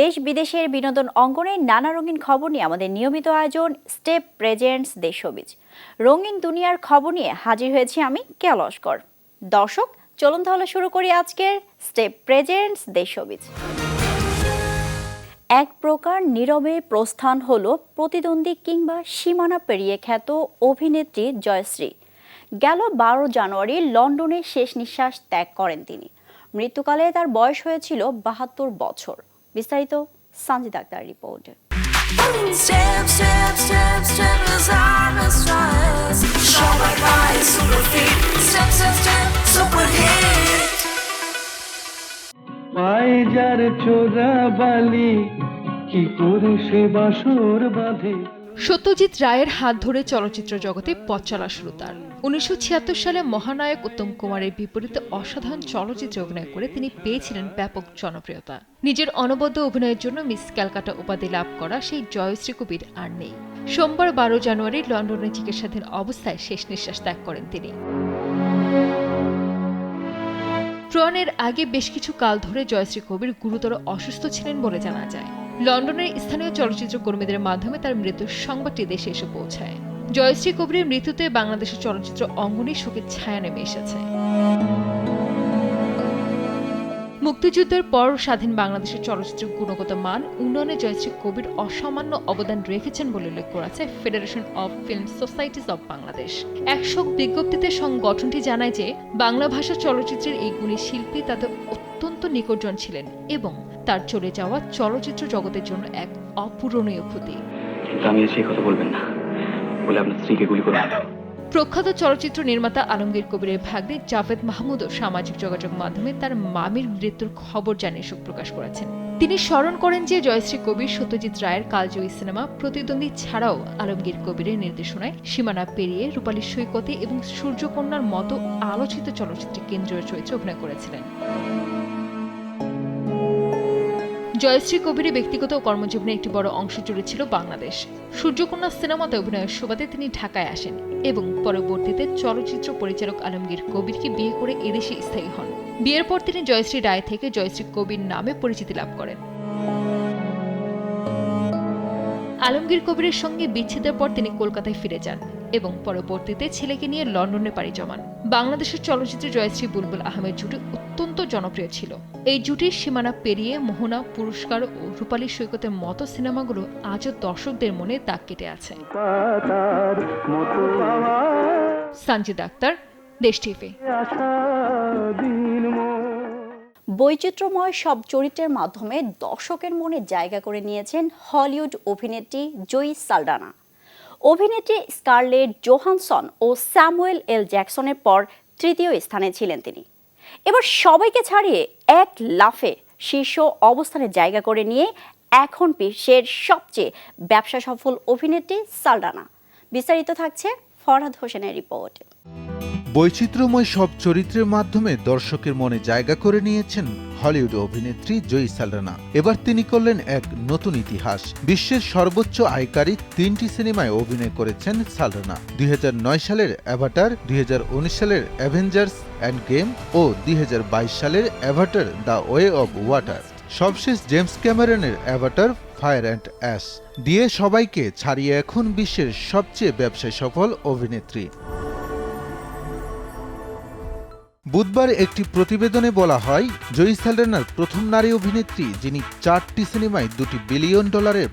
দেশ বিদেশের বিনোদন অঙ্গনে নানা রঙিন খবর নিয়ে আমাদের নিয়মিত আয়োজন স্টেপ প্রেজেন্টস দেশবিজ। রঙিন দুনিয়ার খবর নিয়ে হাজির হয়েছি আমি কেয়া লস্কর। দর্শক, চলুন তাহলে শুরু করি আজকের স্টেপ প্রেজেন্টস দেশবিজ। এক প্রকার নীরবে প্রস্থান হলো প্রতিদ্বন্দ্বী কিংবা সীমানা পেরিয়ে খ্যাত অভিনেত্রী জয়শ্রী। গেল 12 জানুয়ারি লন্ডনে শেষ নিঃশ্বাস ত্যাগ করেন তিনি। মৃত্যুকালে তার বয়স হয়েছিল 72 বছর। বিস্তারিত সঞ্জিত আক্তার রিপোর্টে। সত্যজিৎ রায়ের হাত ধরে চলচ্চিত্র জগতে পথ চলা শুরু তার। 1976 সালে মহানায়ক উত্তম কুমারের বিপরীতে অসাধারণ চলচ্চিত্রে অভিনয় করে তিনি পেয়েছিলেন ব্যাপক জনপ্রিয়তা। নিজের অনবদ্য অভিনয়ের জন্য মিস ক্যালকাটা উপাধি লাভ করা সেই জয়শ্রী কবির আর নেই। সোমবার 12 জানুয়ারি লন্ডনে চিকিৎসাধীন অবস্থায় শেষ নিঃশ্বাস ত্যাগ করেন তিনি। প্রয়াণের আগে বেশ কিছু কাল ধরে জয়শ্রী কবির গুরুতর অসুস্থ ছিলেন বলে জানা যায়। লন্ডনের স্থানীয় চলচ্চিত্র কর্মীদের মাধ্যমে তার মৃত্যুর সংবাদটি দেশে এসে পৌঁছায়। জয়শ্রী কবিরের মৃত্যুতে বাংলাদেশের চলচ্চিত্র অঙ্গনে শোকের ছায়া নেমে এসেছে। মুক্তিযুদ্ধের পর স্বাধীন বাংলাদেশের চলচ্চিত্রের গুণগত মান উন্নয়নে জয়শ্রী কবির অসামান্য অবদান রেখেছেন বলে উল্লেখ করেছে federation of film societies of Bangladesh. এক শোক বিজ্ঞপ্তিতে সংগঠনটি জানায় যে বাংলা ভাষা চলচ্চিত্রের এই গুণী শিল্পী তাদের অত্যন্ত নিকটজন ছিলেন এবং তার চলে যাওয়া চলচ্চিত্র জগতের জন্য এক অপূরণীয় ক্ষতি। প্রখ্যাত চলচ্চিত্র নির্মাতা আলমগীর কবিরের ভাগ্নে জাভেদ মাহমুদও সামাজিক যোগাযোগ মাধ্যমে তার মামির মৃত্যুর খবর জানিয়ে শোক প্রকাশ করেছেন। তিনি স্মরণ করেন যে জয়শ্রী কবির সত্যজিৎ রায়ের কালজয়ী সিনেমা প্রতিদ্বন্দ্বী ছাড়াও আলমগীর কবিরের নির্দেশনায় সীমানা পেরিয়ে, রূপালী সৈকতে এবং সূর্যকন্যার মতো আলোচিত চলচ্চিত্রে কেন্দ্রীয় চরিত্রে অভিনয় করেছিলেন। জয়শ্রী কবিরের ব্যক্তিগত ও কর্মজীবনে একটি বড় অংশ জুড়ে ছিল বাংলাদেশ। সূর্যকন্যা সিনেমাতে অভিনয়ের সুবাদে তিনি ঢাকায় আসেন এবং পরবর্তীতে চলচ্চিত্র পরিচালক আলমগীর কবিরকে বিয়ে করে এদেশে স্থায়ী হন। বিয়ের পর তিনি জয়শ্রী রায় থেকে জয়শ্রী কবির নামে পরিচিতি লাভ করেন। আলমগীর কবিরের সঙ্গে বিচ্ছেদের পর তিনি কলকাতায় ফিরে যান এবং পরবর্তীতে ছেলেকে নিয়ে লন্ডনে পাড়ি জমান। বাংলাদেশের চলচ্চিত্রে জয়শ্রী বুলবুল আহমেদ জুটি অত্যন্ত জনপ্রিয় ছিল। এই জুটির সীমানা পেরিয়ে, মোহনা, পুরস্কার ও রূপালী সৈকতের মতো সিনেমাগুলো আজও দর্শকদের মনে দাগ কেটে আছে। সঞ্জিত আক্তার, দেশ টিভি। বৈচিত্র্যময় সব চরিত্রের মাধ্যমে দর্শকের মনে জায়গা করে নিয়েছেন হলিউড অভিনেত্রী জয়ী সালডানা। অভিনেত্রী স্কারলেট জোহানসন ও স্যামুয়েল এল জ্যাকসনের পর তৃতীয় স্থানে ছিলেন তিনি। এবার সবাইকে ছাড়িয়ে এক লাফে শীর্ষ অবস্থানে জায়গা করে নিয়ে এখন বিশ্বের সবচেয়ে ব্যবসা সফল অভিনেত্রী সালডানা। বিস্তারিত থাকছে ফরহাদ হোসেনের রিপোর্টে। বৈচিত্র্যময় সব চরিত্রের মাধ্যমে দর্শকের মনে জায়গা করে নিয়েছেন হলিউড অভিনেত্রী জয়ী সালডানা। এবার তিনি করলেন এক নতুন ইতিহাস। বিশ্বের সর্বোচ্চ আয়কারী 3টি সিনেমায় অভিনয় করেছেন সালডানা। 2009 সালের অ্যাভাটার, 2019 সালের অ্যাভেঞ্জার্স এন্ড গেম ও 2022 সালের Avatar the way of water. সবশেষ জেমস ক্যামেরনের অ্যাভাটার ফায়ার অ্যান্ড অ্যাশ দিয়ে সবাইকে ছাড়িয়ে এখন বিশ্বের সবচেয়ে ব্যবসায় সফল অভিনেত্রী। বুধবার একটি প্রতিবেদনে বলা হয়, জয়ী সালডানার প্রথম নারী অভিনেত্রী যিনি 4টি সিনেমায় $2 বিলিয়ন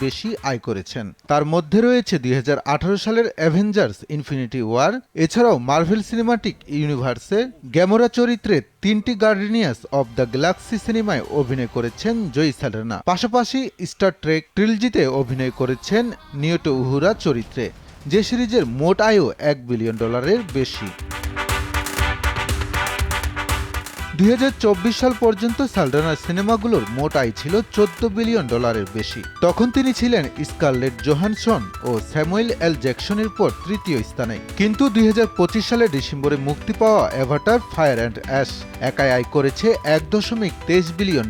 বেশি আয় করেছেন। তার মধ্যে রয়েছে 2018 সালের অ্যাভেঞ্জার্স ইনফিনিটি ওয়ার। এছাড়াও মার্ভেল সিনেমাটিক ইউনিভার্সে গ্যামোরা চরিত্রে 3টি গার্ডিয়ানস অব দ্য গ্যালাক্সি সিনেমায় অভিনয় করেছেন জয়ী সালডানা। পাশাপাশি স্টার ট্রেক ট্রিলজিতে অভিনয় করেছেন নিয়োটো উহুরা চরিত্রে, যে সিরিজের মোট আয়ও $1 বিলিয়ন বেশি। 2024 সাল পর্যন্ত সালডানার সিনেমাগুলোর মোট আয় ছিল $14 বিলিয়ন বেশি। তখন তিনি ছিলেন স্কারলেট জোহানসন ও স্যামুয়েল এল জ্যাকসনের পর তৃতীয় স্থানে। কিন্তু 2025 সালের ডিসেম্বরে মুক্তি পাওয়া অ্যাভাটার ফায়ার অ্যান্ড অ্যাশ একাই আয় করেছে $1.23 বিলিয়ন,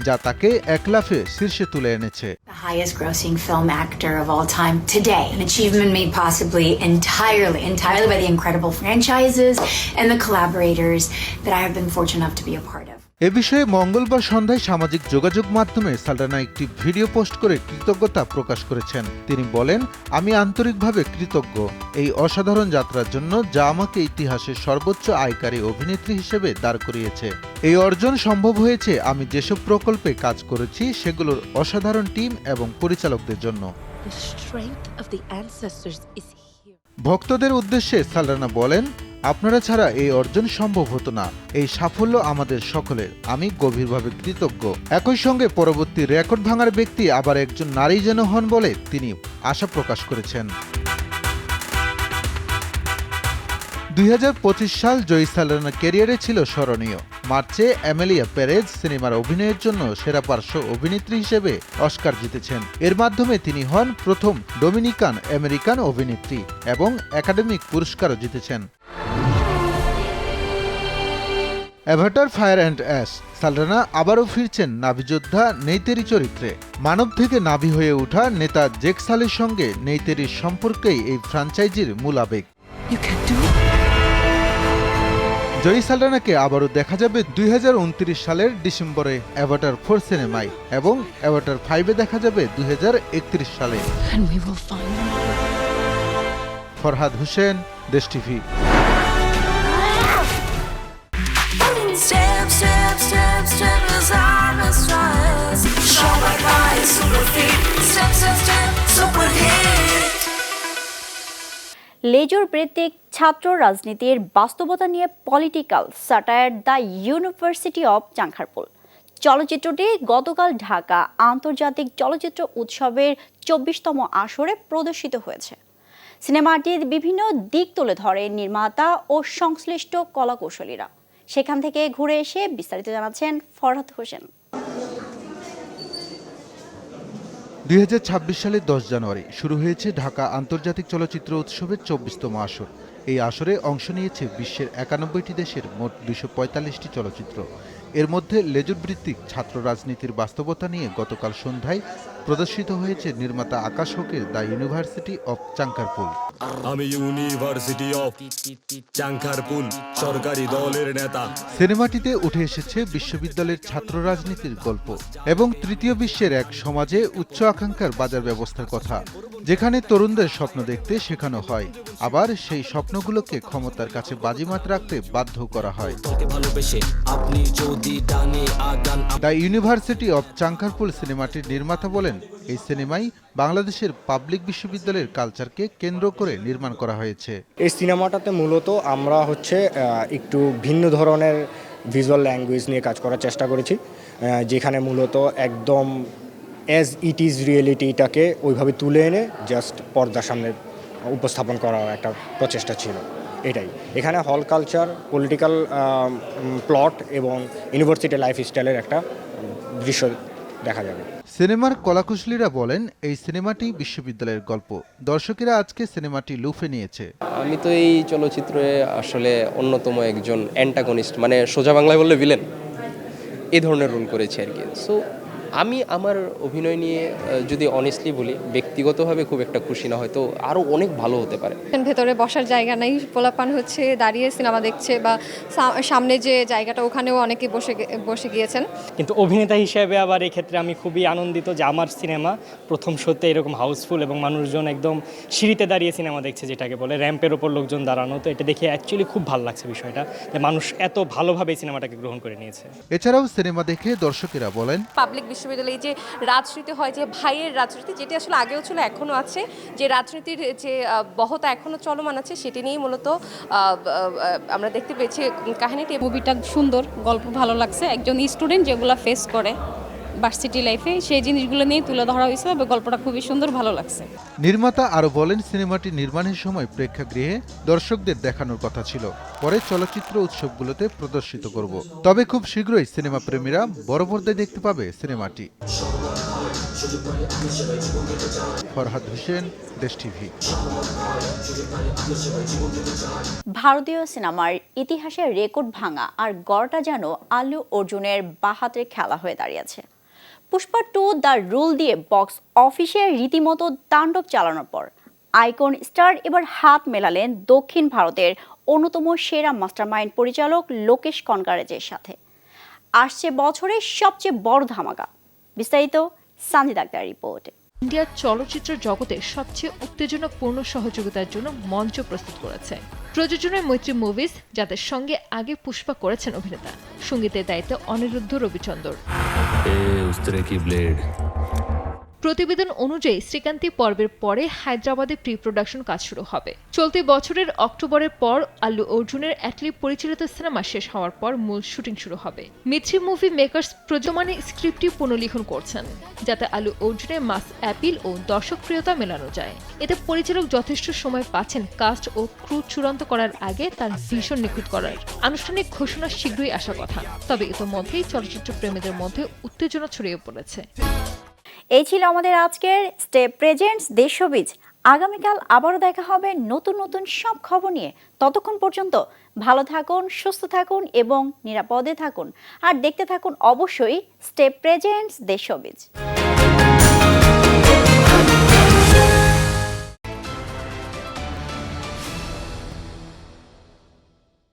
যা তাকে এক লাফে শীর্ষে তুলে এনেছে। The highest grossing film actor of all time today, an achievement made possibly entirely by the incredible franchises and the collaborators that I have been fortunate enough to be a part of. এ বিষয়ে মঙ্গলবার সন্ধ্যায় সামাজিক যোগাযোগ মাধ্যমে Saldana একটি video post করে কৃতজ্ঞতা প্রকাশ করেছেন। তিনি বলেন, আমি আন্তরিকভাবে কৃতজ্ঞ এই অসাধারণ যাত্রার জন্য, যা আমাকে ইতিহাসের সর্বোচ্চ আয়কারী অভিনেত্রী হিসেবে দাঁড় করিয়েছে। এই অর্জন সম্ভব হয়েছে আমি যেসব প্রকল্পে কাজ করেছি সেগুলোর অসাধারণ টিম এবং পরিচালকদের জন্য। The strength of the ancestors is here. ভক্তদের উদ্দেশ্যে সালডানা বলেন, আপনারা ছাড়া এই অর্জন সম্ভব হতো না। এই সাফল্য আমাদের সকলের। আমি গভীরভাবে কৃতজ্ঞ। একই সঙ্গে পরবর্তী রেকর্ড ভাঙার ব্যক্তি আবার একজন নারী যেন হন বলে তিনি আশা প্রকাশ করেছেন। 2025 সাল জয়ী সালডানার ক্যারিয়ারে ছিল স্মরণীয়। মার্চে অ্যামেলিয়া পেরেজ সিনেমার অভিনয়ের জন্য সেরা পার্শ্ব অভিনেত্রী হিসেবে অস্কার জিতেছেন। এর মাধ্যমে তিনি হন প্রথম ডোমিনিকান আমেরিকান অভিনেত্রী এবং একাডেমিক পুরস্কারও জিতেছেন। Avatar fire and ash Saldana আবারও ফিরছেন নাভিযোদ্ধা নেইতেরি চরিত্রে। মানব থেকে নাভি হয়ে ওঠা নেতা জেক সালের সঙ্গে নেইতেরির সম্পর্কেই এই ফ্র্যাঞ্চাইজির মূল আবেগ। You can do it. জয়ী সালডানাকে আবারও দেখা যাবে 2029 সালের ডিসেম্বরে অ্যাভাটার 4 সিনেমায় এবং অ্যাভাটার 5-এ দেখা যাবে 2031 সালে। And we will find them. Farhad Hossain, দেশ TV. Step, step, step, step as I'm a stress. Show my body super fit. Step, step, step, super hit. লেজর ভিত্তিক ছাত্র রাজনীতির বাস্তবতা নিয়ে political satire the university of Chankharpul চলচ্চিত্রটি গতকাল ঢাকা আন্তর্জাতিক চলচ্চিত্র উৎসবের 24তম আসরে প্রদর্শিত হয়েছে। সিনেমাটির বিভিন্ন দিক তুলে ধরে নির্মাতা ও সংশ্লিষ্ট কলাকৌশলীরা। সেখান থেকে ঘুরে এসে বিস্তারিত জানাচ্ছেন ফরহাদ হোসেন। 2026 সালের 10 জানুয়ারি শুরু হয়েছে ঢাকা আন্তর্জাতিক চলচ্চিত্র উৎসবের 24তম আসর। এই আসরে অংশ নিয়েছে বিশ্বের 91টি দেশের মোট 245টি চলচ্চিত্র। এর মধ্যে লেজর ভিত্তিক ছাত্র রাজনীতির বাস্তবতা নিয়ে গতকাল সন্ধ্যায় প্রদর্শিত হয়েছে নির্মাতা আকাশ হকের দ্য ইউনিভার্সিটি অব চাংখারপুল। আমি ইউনিভার্সিটি অফ চাংখারপুল সরকারি দলের নেতা। সিনেমাটিতে উঠে এসেছে বিশ্ববিদ্যালয়ের ছাত্র রাজনীতির গল্প এবং তৃতীয় বিশ্বের এক সমাজে উচ্চ আকাঙ্ক্ষার বাজার ব্যবস্থার কথা, যেখানে তরুণদের স্বপ্ন দেখতে শেখানো হয়, আবার সেই স্বপ্নগুলোকে ক্ষমতার কাছে বাজিমাত রাখতে বাধ্য করা হয়। দ্য ইউনিভার্সিটি অব চাংখারপুল সিনেমাটির নির্মাতা বলেন, এই সিনেমায় বাংলাদেশের পাবলিক বিশ্ববিদ্যালয়ের কালচারকে কেন্দ্র করে নির্মাণ করা হয়েছে। এই সিনেমাটাতে মূলত আমরা একটু ভিন্ন ধরনের ভিজুয়াল ল্যাঙ্গুয়েজ নিয়ে কাজ করার চেষ্টা করেছি, যেখানে মূলত একদম অ্যাজ ইট ইজ রিয়েলিটিটাকে ওইভাবে তুলে এনে জাস্ট পর্দার সামনে উপস্থাপন করার একটা প্রচেষ্টা ছিল। এটাই এখানে হল কালচার, পলিটিক্যাল প্লট এবং ইউনিভার্সিটি লাইফস্টাইলের একটা দৃশ্য দেখা যাবে। সিনেমার কলাকুশলীরা বলেন, এই সিনেমাটি বিশ্ববিদ্যালয়ের গল্প। দর্শকেরা আজকে সিনেমাটি লুফে নিয়েছে। আমি তো এই চলচ্চিত্রে আসলে অন্যতম একজন অ্যান্টাগনিস্ট, মানে সোজা বাংলায় বললে ভিলেন, এই ধরনের রোল করেছি আর কি। সো আমি আমার অভিনয় নিয়ে যদি অনেস্টলি বলি, ব্যক্তিগতভাবে খুব একটা খুশি না, হয়তো আরও অনেক ভালো হতে পারে। ভেতরে বসার জায়গা নাই, পোলাপান হচ্ছে দাঁড়িয়ে সিনেমা দেখছে, বা সামনে যে জায়গাটা ওখানেও অনেকে বসে গিয়েছেন। কিন্তু অভিনেতা হিসেবে আবার এই ক্ষেত্রে আমি খুবই আনন্দিত যে আমার সিনেমা প্রথম শোতে এরকম হাউসফুল এবং মানুষজন একদম সিঁড়িতে দাঁড়িয়ে সিনেমা দেখছে, যেটাকে বলে র্যাম্পের ওপর লোকজন দাঁড়ানো। তো এটা দেখে অ্যাকচুয়ালি খুব ভালো লাগছে বিষয়টা, যে মানুষ এত ভালোভাবে সিনেমাটাকে গ্রহণ করে নিয়েছে। এছাড়াও সিনেমা দেখে দর্শকেরা বলেন, পাবলিক বিশ্ববিদ্যালয়ে যে রাজনীতি হয়, যে ভাইয়ের রাজনীতি, যেটি আসলে আগেও ছিল এখনও আছে, যে রাজনীতির যে বহতা এখনও চলমান আছে, সেটি নিয়েই মূলত আমরা দেখতে পেয়েছি কাহিনীটি। মুভিটা সুন্দর, গল্প ভালো লাগছে। একজন স্টুডেন্ট যেগুলো ফেস করে ভার্সিটি লাইফে, সেই জিনিসগুলো নিয়ে তুলে ধরা হয়েছে এবং গল্পটা খুবই সুন্দর, ভালো লাগছে। নির্মাতা আরও বলেন, সিনেমাটি নির্মাণের সময় প্রেক্ষাগৃহে দর্শকদের দেখানোর কথা ছিল, পরে চলচ্চিত্র উৎসবগুলোতে প্রদর্শিত করব। তবে খুব শীঘ্রই সিনেমা প্রেমীরা বড় পর্দায় দেখতে পাবে সিনেমাটি। ফরহাদ হোসেন, দেশ টিভি। ভারতীয় সিনেমার ইতিহাসের রেকর্ড ভাঙা আর গড়টা যেন আল্লু অর্জুনের বাহাতের খেলা হয়ে দাঁড়িয়েছে। পুষ্পা 2 দ্য রুল দিয়ে বক্স অফিসে রীতিমতো তাণ্ডব চালানোর পর আইকন স্টার এবার হাত মেলালেন দক্ষিণ ভারতের অন্যতম সেরা মাস্টারমাইন্ড পরিচালক লোকেশ কনকারেজের সাথে। আসছে বছরের সবচেয়ে বড় ধামাকা। বিস্তারিত সানজিদ আক্তার রিপোর্টে। ইন্ডিয়ার চলচ্চিত্র জগতে সবচেয়ে উত্তেজনাপূর্ণ সহযোগিতার জন্য মঞ্চ প্রস্তুত করেছে প্রযোজনায় মৈত্রী মুভিজ, যাদের সঙ্গে আগে পুষ্পা করেছেন অভিনেতা। সঙ্গীতের দায়িত্বে অনিরুদ্ধ রবিচন্দর। প্রতিবেদন অনুযায়ী শ্রীকান্তি পর্বের পরে হায়দ্রাবাদে প্রি প্রোডাকশন কাজ শুরু হবে। চলতি বছরের অক্টোবরের পর আল্লু অর্জুনের অ্যাটলি পরিচালিত সিনেমা শেষ হওয়ার পর মূল শুটিং শুরু হবে। মিত্রি মুভি মেকার্স প্রযোজমানে স্ক্রিপ্টটি পুনর্লিখন করছেন, যাতে আল্লু অর্জুনের মাস অ্যাপিল ও দর্শকপ্রিয়তা মেলানো যায়। এতে পরিচালক যথেষ্ট সময় পাচ্ছেন কাস্ট ও ক্রু চূড়ান্ত করার আগে তার ভিশন নিখুঁত করার। আনুষ্ঠানিক ঘোষণা শীঘ্রই আসার কথা, তবে ইতোমধ্যেই চলচ্চিত্র প্রেমীদের মধ্যে উত্তেজনা ছড়িয়ে পড়েছে। এই ছিল আমাদের আজকের স্টে প্রেজেন্টস দেশবীজ। আগামীকাল আবারও দেখা হবে নতুন নতুন সব খবর নিয়ে। ততক্ষণ পর্যন্ত ভালো থাকুন, সুস্থ থাকুন এবং নিরাপদে থাকুন। আর দেখতে থাকুন অবশ্যই স্টে প্রেজেন্টস দেশবীজ।